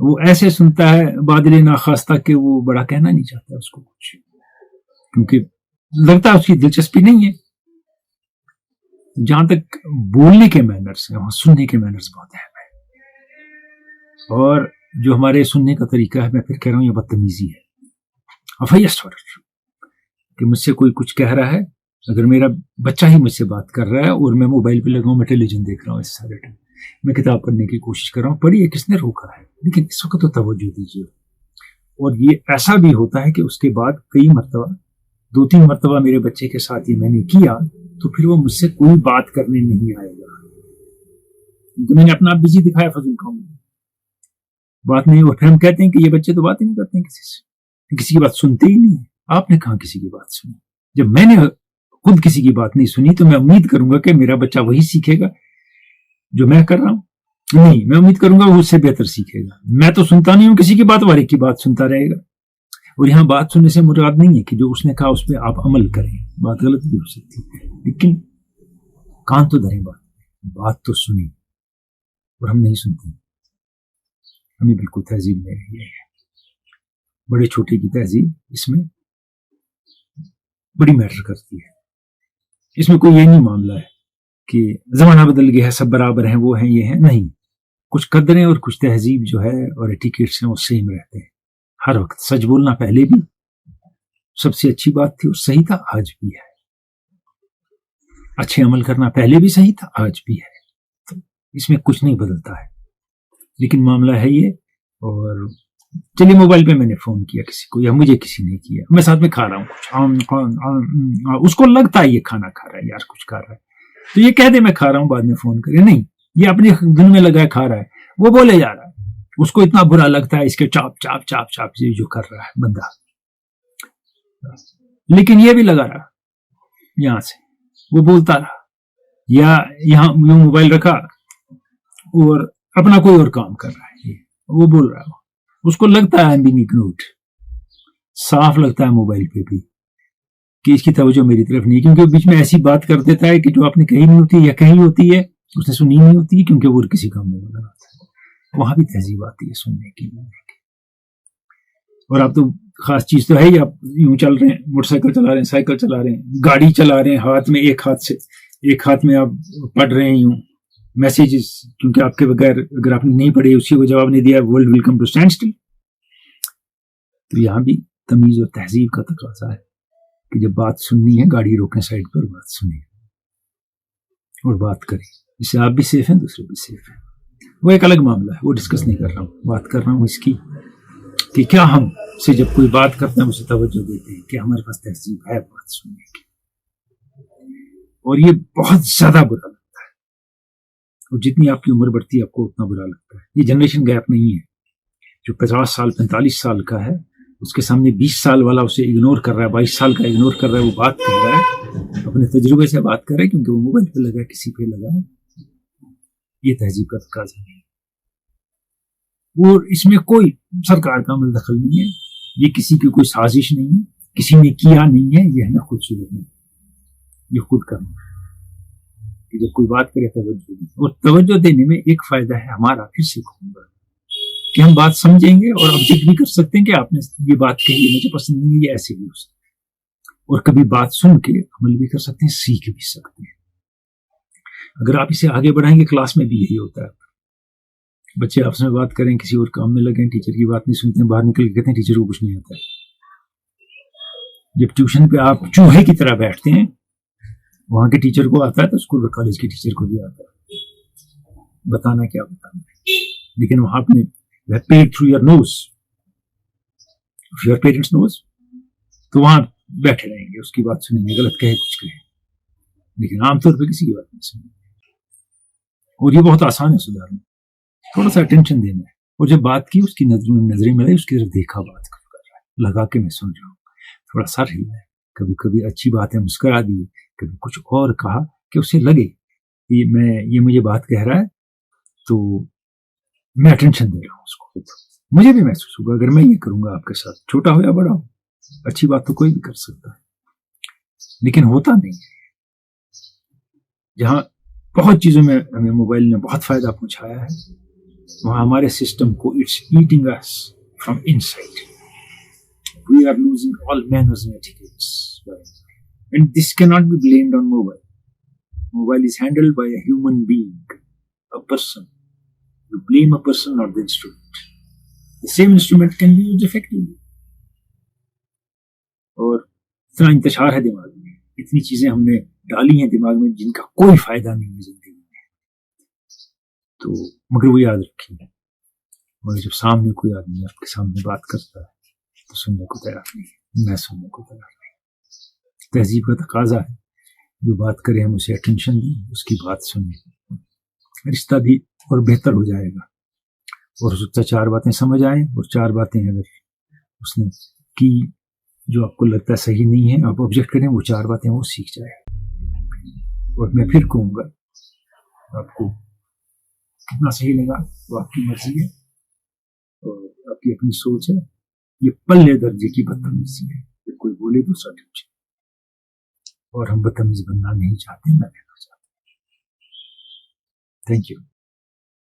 وہ ایسے سنتا ہے بادل ناخواستہ کہ وہ بڑا کہنا نہیں چاہتا اس کو کچھ، کیونکہ لگتا ہے اس کی دلچسپی نہیں ہے. جہاں تک بولنے کے مینرز ہیں وہاں سننے کے مینرز بہت اہم ہے. اور جو ہمارے سننے کا طریقہ ہے، میں پھر کہہ رہا ہوں، یہ بدتمیزی ہے. کہ مجھ سے کوئی کچھ کہہ رہا ہے، اگر میرا بچہ ہی مجھ سے بات کر رہا ہے اور میں موبائل پہ لگا ہوں، میں ٹیلی ویژن دیکھ رہا ہوں اس سارے ٹائم، میں کتاب پڑھنے کی کوشش کر رہا ہوں، پڑھیے، کس نے روکا ہے؟ لیکن اس وقت تو توجہ دیجیے. اور یہ ایسا بھی ہوتا ہے کہ اس کے بعد کئی مرتبہ، 2-3 مرتبہ میرے بچے کے ساتھ ہی میں نے کیا، تو پھر وہ مجھ سے کوئی بات کرنے نہیں آئے گا، تو میں نے اپنا آپ بزی دکھایا فضول کام بات نہیں. اور پھر ہم کہتے ہیں کہ یہ بچے تو بات ہی نہیں کرتے ہیں کسی سے، کسی کی بات سنتے ہی نہیں ہیں. آپ نے کہاں کسی کی بات سنی؟ جب میں نے خود کسی کی بات نہیں سنی تو میں امید کروں گا کہ میرا بچہ وہی سیکھے گا جو میں کر رہا ہوں؟ نہیں، میں امید کروں گا وہ اس سے بہتر سیکھے گا. میں تو سنتا نہیں ہوں کسی کی بات، والے کی بات سنتا رہے گا. اور یہاں بات سننے سے مراد نہیں ہے کہ جو اس نے کہا اس پہ آپ عمل کریں، بات غلط بھی ہو سکتی ہے، لیکن کان تو دھریں، بات تو سنیں. اور ہم نہیں سنتے، ہمیں بالکل تہذیب نہیں رہی ہے. بڑے چھوٹے کی تہذیب اس میں بڑی میٹر کرتی ہے. اس میں کوئی یہ نہیں معاملہ ہے کہ زمانہ بدل گیا ہے، سب برابر ہیں، وہ ہیں، یہ ہیں. نہیں، کچھ قدریں اور کچھ تہذیب جو ہے اور ایٹیکیٹس ہیں وہ سیم رہتے ہیں ہر وقت. سچ بولنا پہلے بھی سب سے اچھی بات تھی اور صحیح تھا، آج بھی ہے. اچھے عمل کرنا پہلے بھی صحیح تھا، آج بھی ہے. تو اس میں کچھ نہیں بدلتا ہے. لیکن معاملہ ہے یہ. اور چلیے، موبائل پہ میں نے فون کیا کسی کو یا مجھے کسی نے کیا، میں ساتھ میں کھا رہا ہوں کچھ، اس کو لگتا ہے یہ کھانا کھا رہا ہے، یار کچھ کھا رہا ہے، تو یہ کہہ دے میں کھا رہا ہوں، بعد میں فون کرے. نہیں، یہ اپنے دن میں لگا ہے کھا رہا ہے، وہ بولے جا رہا ہے، اس کو اتنا برا لگتا ہے اس کے چاپ چاپ چاپ چاپ یہ جو کر رہا ہے بندہ. لیکن یہ بھی لگا رہا یہاں سے، وہ بولتا رہا، یا یہاں یوں موبائل رکھا اور اپنا کوئی اور کام کر رہا ہے، وہ بول رہا ہے. اس کو لگتا ہے بینگ اگنورڈ، صاف لگتا ہے موبائل پہ بھی کہ اس کی توجہ میری طرف نہیں، کیونکہ بیچ میں ایسی بات کر دیتا ہے کہ جو آپ نے کہی نہیں ہوتی یا کہیں ہوتی ہے اس نے سنی نہیں ہوتی، کیونکہ وہ کسی کام میں لگا ہوتا ہے. وہاں بھی تہذیب آتی ہے سننے کی. اور آپ تو خاص چیز تو ہے ہی، آپ یوں چل رہے ہیں، موٹر سائیکل چلا رہے ہیں، سائیکل چلا رہے ہیں، گاڑی چلا رہے ہیں، ہاتھ میں ایک ہاتھ میں آپ پڑھ رہے ہیں یوں میسیجز، کیونکہ آپ کے بغیر اگر آپ نے نہیں پڑھے اسی کو جواب نہیں دیا، world will come to stand still. تو یہاں بھی تمیز اور تہذیب کا تقاضا ہے کہ جب بات سننی ہے گاڑی روکیں سائڈ پر، بات سنیں اور بات کریں، اس سے آپ بھی سیف ہیں، دوسرے بھی سیف ہیں. وہ ایک الگ معاملہ ہے، وہ ڈسکس نہیں کر رہا ہوں. بات کر رہا ہوں اس کی کہ کیا ہم سے جب کوئی بات کرتے ہیں اسے توجہ دیتے ہیں، کہ ہمارے پاس تہذیب ہے بات سننے کی. اور یہ بہت زیادہ برا لگتا ہے، اور جتنی آپ کی عمر بڑھتی ہے آپ کو اتنا برا لگتا ہے. یہ جنریشن گیپ نہیں ہے، جو 50 سال 45 سال کا ہے اس کے سامنے 20 سال والا اسے اگنور کر رہا ہے، 22 سال کا اگنور کر رہا ہے، وہ بات کر رہا ہے، اپنے تجربے سے بات کر رہا ہے، کیونکہ وہ موبائل پہ لگا ہے، کسی پہ لگا ہے. یہ تہذیب کا تقاضا ہے. اور اس میں کوئی سرکار کا عمل دخل نہیں ہے، یہ کسی کی کوئی سازش نہیں ہے، کسی نے کیا نہیں ہے، یہ ہے نا خود صورت میں، یہ خود کرنا ہے کہ جب کوئی بات کرے توجہ دیں. اور توجہ دینے میں ایک فائدہ ہے ہمارا، پھر سے کہوں گا کہ ہم بات سمجھیں گے اور آبجیکٹ بھی کر سکتے ہیں کہ آپ نے یہ بات کہی مجھے پسند نہیں ہے، یہ ایسے بھی ہو سکتا ہے. اور کبھی بات سن کے عمل بھی کر سکتے ہیں، سیکھ بھی سکتے ہیں. اگر آپ اسے آگے بڑھائیں گے، کلاس میں بھی یہی ہوتا ہے، بچے آپس میں بات کریں، کسی اور کام میں لگیں، ٹیچر کی بات نہیں سنتے ہیں، باہر نکل کے کہتے ہیں ٹیچر کو کچھ نہیں آتا ہے. جب ٹیوشن پہ آپ چوہے کی طرح بیٹھتے ہیں، وہاں کے ٹیچر کو آتا ہے تو اسکول اور کالج کے ٹیچر کو بھی آتا ہے، بتانا کیا بتانا ہے. لیکن وہاں اپنے paid through your nose, if your parents knows, تو وہاں بیٹھے رہیں گے، اس کی بات سنیں گے، غلط کہے کچھ کہے، لیکن عام طور پہ کسی کی بات نہیں سنیں گے. اور یہ بہت آسان ہے سدھارنا، تھوڑا سا اٹینشن دینا ہے. اور جب بات کی اس کی نظریں ملائی، اس کی طرف دیکھا، بات کر رہا ہے، لگا کہ میں سن رہا ہوں، تھوڑا سر ہلا ہے، کبھی کبھی اچھی بات ہے مسکرا دی، کبھی کچھ اور کہا کہ اسے لگے کہ یہ مجھے بات کہہ رہا ہے تو میں اٹینشن دے رہا ہوں اس کو. مجھے بھی محسوس ہوگا اگر میں یہ کروں گا آپ کے ساتھ، چھوٹا ہو یا بڑا ہو. اچھی بات تو کوئی بھی کر سکتا ہے، لیکن ہوتا نہیں. جہاں بہت چیزوں میں ہمیں موبائل نے بہت فائدہ پہنچایا ہے، وہاں ہمارے سسٹم کو it's eating us from inside. We are losing all manners and etiquettes. And this cannot be blamed on mobile. Mobile is handled by a human being, a person. You blame a person, not the instrument. The same instrument can be used effectively. اور اتنا انتشار ہے دماغ میں, اتنی چیزیں ہم نے ڈالی ہیں دماغ میں جن کا کوئی فائدہ نہیں ہے زندگی میں. تو مگر وہ یاد رکھیں, مگر جب سامنے کوئی آدمی آپ کے سامنے بات کرتا ہے تو سننے کو تیار نہیں, میں سننے کو تیار نہیں. تہذیب کا تقاضا ہے جو بات کرے ہم اسے اٹینشن دیں, اس کی بات سنیں, رشتہ بھی اور بہتر ہو جائے گا. اور اس سے 4 باتیں سمجھ آئیں, اور 4 باتیں اگر اس نے کی جو آپ کو لگتا ہے صحیح نہیں ہے, آپ آبجیکٹ کریں, وہ 4 باتیں وہ سیکھ جائے. اور میں پھر کہوں گا, آپ کو کتنا صحیح لگا وہ آپ کی مرضی ہے اور آپ کی اپنی سوچ ہے. یہ پلے درجے کی بدتمیزی ہے کہ کوئی بولے دوسرا ٹھیک ہے, اور ہم بدتمیز بننا نہیں چاہتے, نہ کہنا چاہتے. Thank you.